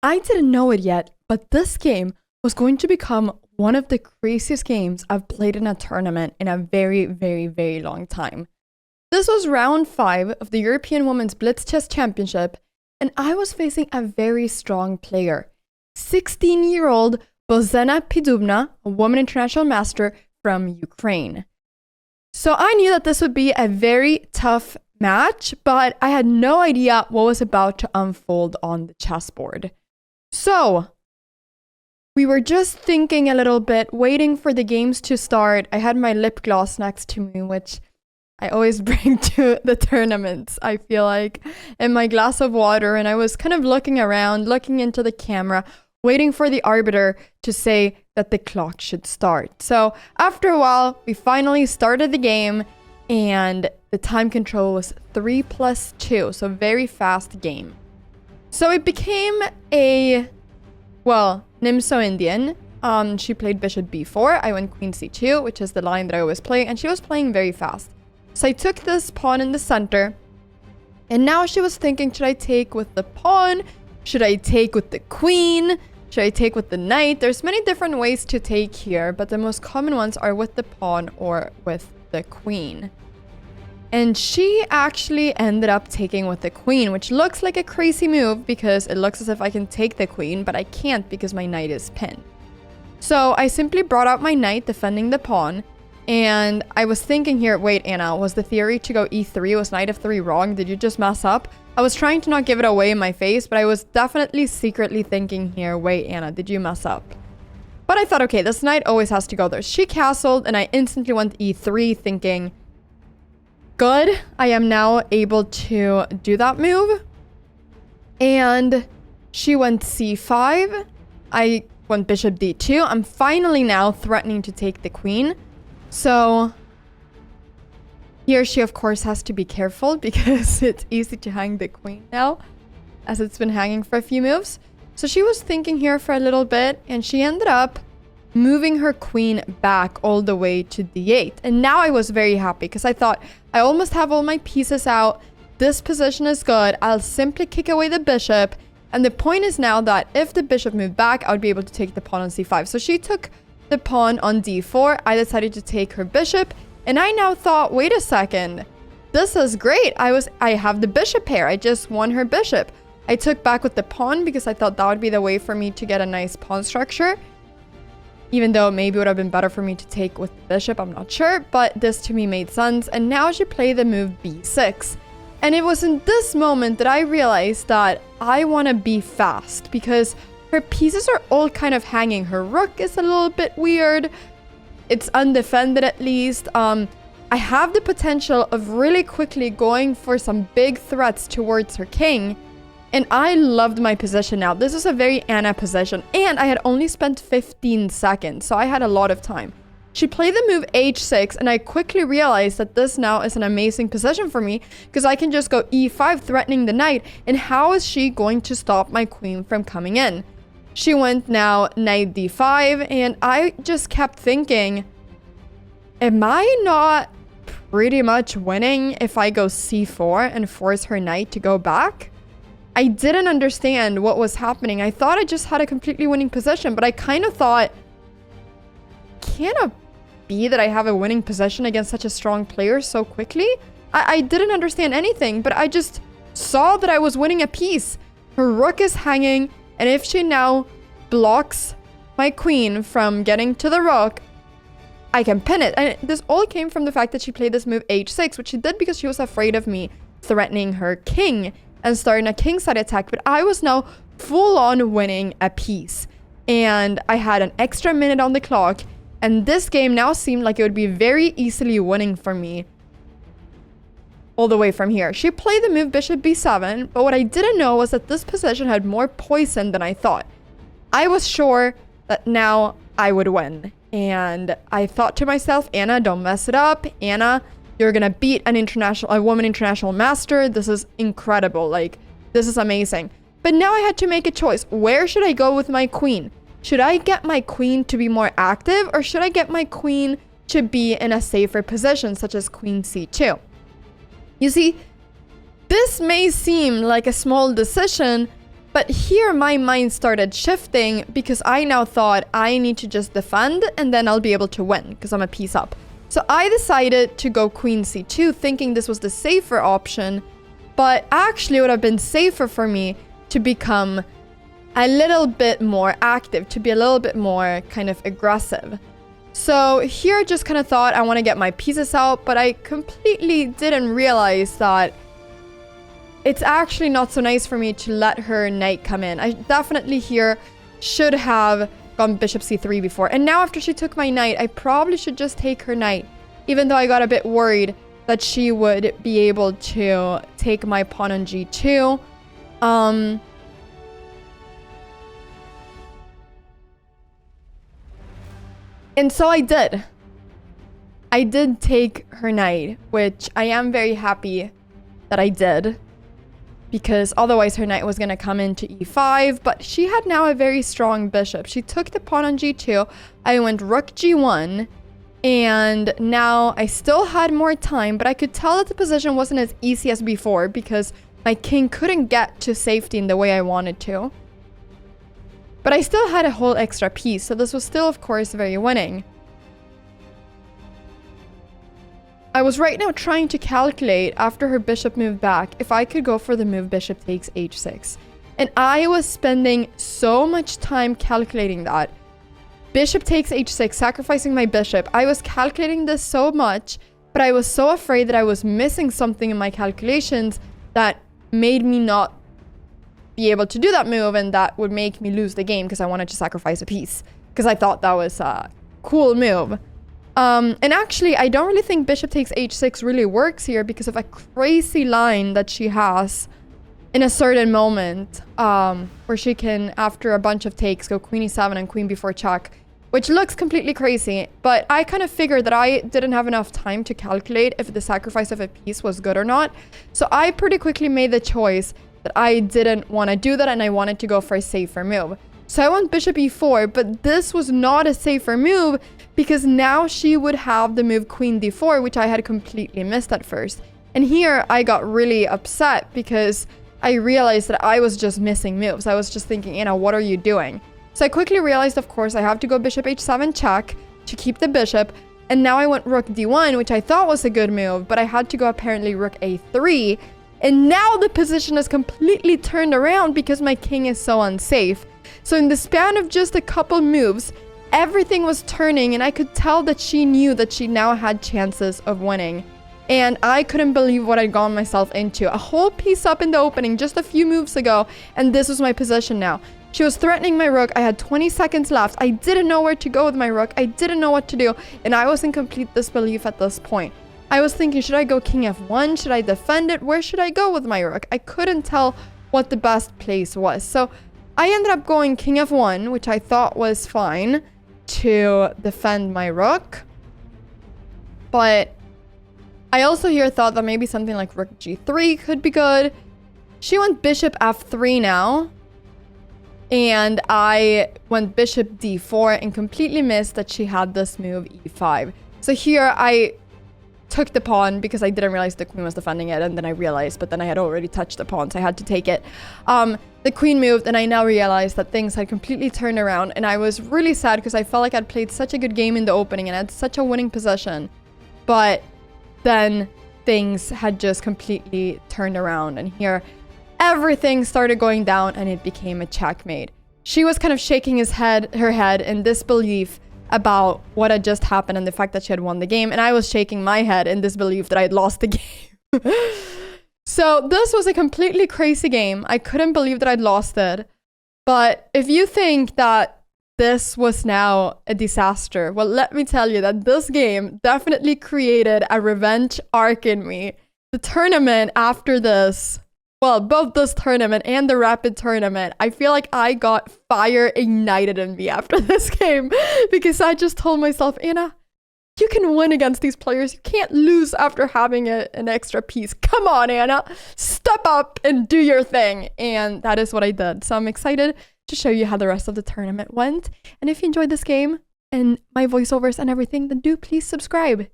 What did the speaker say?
I didn't know it yet, but this game was going to become one of the craziest games I've played in a tournament in a very, very, very long time. This was round 5 of the European Women's Blitz Chess Championship, and I was facing a very strong player, 16-year-old Bozena Pidubna, a woman international master from Ukraine. So I knew that this would be a very tough match, but I had no idea what was about to unfold on the chessboard. So we were just thinking a little bit, waiting for the games to start. I had my lip gloss next to me, which I always bring to the tournaments, I feel like, and my glass of water. And I was kind of looking around, looking into the camera, waiting for the arbiter to say that the clock should start. So after a while, we finally started the game, and the time control was 3+2, so very fast game. So it became a, Nimso Indian. She played bishop b4. I went queen c2, which is the line that I always play, and she was playing very fast. So I took this pawn in the center, and now she was thinking, should I take with the pawn? Should I take with the queen? Should I take with the knight? There's many different ways to take here, but the most common ones are with the pawn or with the queen. And she actually ended up taking with the queen, which looks like a crazy move because it looks as if I can take the queen, but I can't because my knight is pinned. So I simply brought out my knight defending the pawn, and I was thinking here, wait, Anna, was the theory to go e3? Was knight f3 wrong? Did you just mess up? I was trying to not give it away in my face, but I was definitely secretly thinking here, wait, Anna, did you mess up? But I thought, okay, this knight always has to go there. She castled, and I instantly went e3 thinking, good, I am now able to do that move. And she went c5. I went bishop d2. I'm finally now threatening to take the queen. So here she, of course, has to be careful because it's easy to hang the queen now, as it's been hanging for a few moves. So she was thinking here for a little bit, and she ended up moving her queen back all the way to d8. And now I was very happy because I thought, I almost have all my pieces out. This position is good. I'll simply kick away the bishop. And the point is now that if the bishop moved back, I would be able to take the pawn on c5. So she took the pawn on d4. I decided to take her bishop. And I now thought, wait a second, this is great. I have the bishop pair. I just won her bishop. I took back with the pawn because I thought that would be the way for me to get a nice pawn structure. Even though maybe it would have been better for me to take with the bishop, I'm not sure. But this to me made sense. And now she played the move b6. And it was in this moment that I realized that I want to be fast because her pieces are all kind of hanging. Her rook is a little bit weird. It's undefended at least. I have the potential of really quickly going for some big threats towards her king. And I loved my position now. This is a very Anna position. And I had only spent 15 seconds, so I had a lot of time. She played the move h6, and I quickly realized that this now is an amazing position for me because I can just go e5, threatening the knight. And how is she going to stop my queen from coming in? She went now knight d5, and I just kept thinking, am I not pretty much winning if I go c4 and force her knight to go back? I didn't understand what was happening. I thought I just had a completely winning position, but I kind of thought, can it be that I have a winning position against such a strong player so quickly? I didn't understand anything, but I just saw that I was winning a piece. Her rook is hanging, and if she now blocks my queen from getting to the rook, I can pin it. And this all came from the fact that she played this move h6, which she did because she was afraid of me threatening her king and starting a kingside attack. But I was now full on winning a piece, and I had an extra minute on the clock, and this game now seemed like it would be very easily winning for me all the way from here. She played the move bishop b7, but what I didn't know was that this position had more poison than I thought. I was sure that now I would win, and I thought to myself, Anna, don't mess it up. Anna, you're gonna beat a woman international master. This is incredible. Like, this is amazing. But now I had to make a choice. Where should I go with my queen? Should I get my queen to be more active, or should I get my queen to be in a safer position, such as queen c2? You see, this may seem like a small decision, But here my mind started shifting because I now thought I need to just defend and then I'll be able to win because I'm a piece up. So I decided to go queen c2, thinking this was the safer option, but actually it would have been safer for me to become a little bit more active, to be a little bit more kind of aggressive. So here I just kind of thought I want to get my pieces out, but I completely didn't realize that it's actually not so nice for me to let her knight come in. I definitely here should have gone bishop c3 before. And now after she took my knight, I probably should just take her knight, even though I got a bit worried that she would be able to take my pawn on g2. And so I did. I did take her knight, which I am very happy that I did, because otherwise her knight was going to come into e5, but she had now a very strong bishop. She took the pawn on g2. I went rook g1, and now I still had more time, but I could tell that the position wasn't as easy as before because my king couldn't get to safety in the way I wanted to. But I still had a whole extra piece, so this was still, of course, very winning. I was right now trying to calculate, after her bishop moved back, if I could go for the move bishop takes h6. And I was spending so much time calculating that. Bishop takes h6, sacrificing my bishop. I was calculating this so much, but I was so afraid that I was missing something in my calculations that made me not be able to do that move, and that would make me lose the game because I wanted to sacrifice a piece because I thought that was a cool move. And actually, I don't really think bishop takes h6 really works here because of a crazy line that she has in a certain moment, where she can, after a bunch of takes, go queen e7 and queen b4 check, which looks completely crazy. But I kind of figured that I didn't have enough time to calculate if the sacrifice of a piece was good or not. So I pretty quickly made the choice that I didn't want to do that, and I wanted to go for a safer move. So I went bishop e4, but this was not a safer move because now she would have the move queen d4, which I had completely missed at first. And here I got really upset because I realized that I was just missing moves. I was just thinking, Anna, what are you doing? So I quickly realized, of course, I have to go bishop h7 check to keep the bishop. And now I went rook d1, which I thought was a good move, but I had to go apparently rook a3. And now the position is completely turned around because my king is so unsafe. So in the span of just a couple moves, everything was turning, and I could tell that she knew that she now had chances of winning. And I couldn't believe what I'd gotten myself into. A whole piece up in the opening just a few moves ago, and this was my position now. She was threatening my rook. I had 20 seconds left. I didn't know where to go with my rook. I didn't know what to do, and I was in complete disbelief at this point. I was thinking, should I go king f1? Should I defend it? Where should I go with my rook? I couldn't tell what the best place was. So I ended up going king f1, which I thought was fine to defend my rook. But I also here thought that maybe something like rook g3 could be good. She went bishop f3 now. And I went bishop d4 and completely missed that she had this move e5. So here I took the pawn because I didn't realize the queen was defending it, and then I realized, but then I had already touched the pawn, so I had to take it. The queen moved, and I now realized that things had completely turned around, and I was really sad because I felt like I'd played such a good game in the opening and had such a winning position. But then things had just completely turned around, and here everything started going down and it became a checkmate. She was kind of shaking her head in disbelief about what had just happened and the fact that she had won the game, and I was shaking my head in disbelief that I had lost the game. So this was a completely crazy game. I couldn't believe that I'd lost it. But if you think that this was now a disaster, well, let me tell you that this game definitely created a revenge arc in me. The tournament after this, well, both this tournament and the rapid tournament, I feel like I got fire ignited in me after this game because I just told myself, Anna, you can win against these players. You can't lose after having an extra piece. Come on, Anna, step up and do your thing. And that is what I did. So I'm excited to show you how the rest of the tournament went. And if you enjoyed this game and my voiceovers and everything, then do please subscribe.